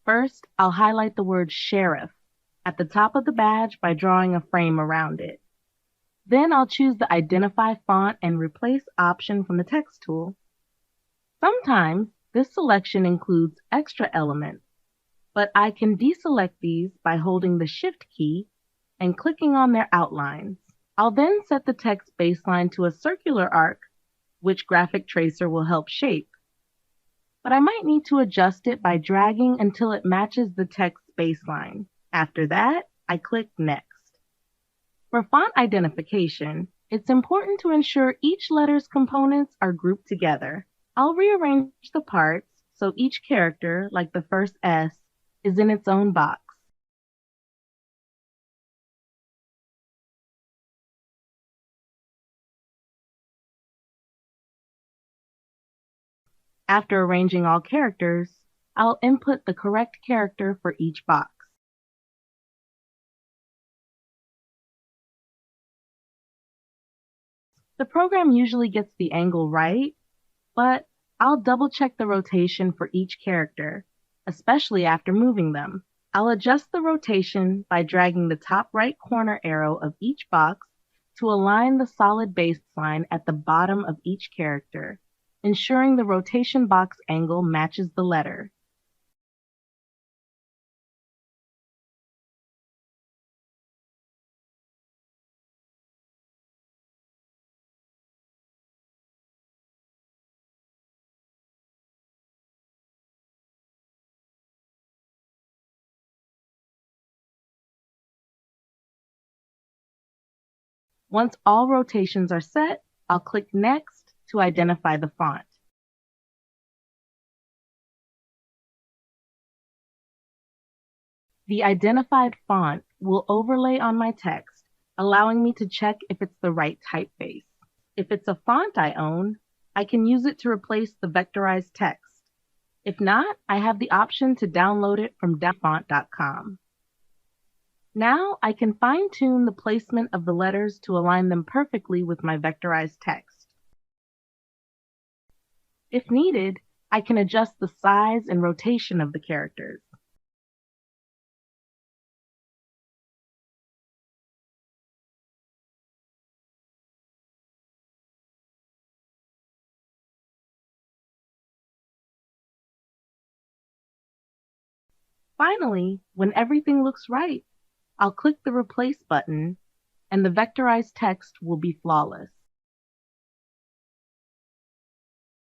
First, I'll highlight the word sheriff at the top of the badge by drawing a frame around it. Then I'll choose the Identify Font and Replace option from the text tool. Sometimes this selection includes extra elements, but I can deselect these by holding the Shift key and clicking on their outlines. I'll then set the text baseline to a circular arc, which Graphic Tracer will help shape. But I might need to adjust it by dragging until it matches the text baseline. After that, I click Next. For font identification, it's important to ensure each letter's components are grouped together. I'll rearrange the parts so each character, like the first S, is in its own box. After arranging all characters, I'll input the correct character for each box. The program usually gets the angle right, but I'll double check the rotation for each character, especially after moving them. I'll adjust the rotation by dragging the top right corner arrow of each box to align the solid baseline at the bottom of each character, ensuring the rotation box angle matches the letter. Once all rotations are set, I'll click Next to identify the font. The identified font will overlay on my text, allowing me to check if it's the right typeface. If it's a font I own, I can use it to replace the vectorized text. If not, I have the option to download it from downloadfont.com. Now I can fine-tune the placement of the letters to align them perfectly with my vectorized text. If needed, I can adjust the size and rotation of the characters. Finally, when everything looks right, I'll click the Replace button and the vectorized text will be flawless.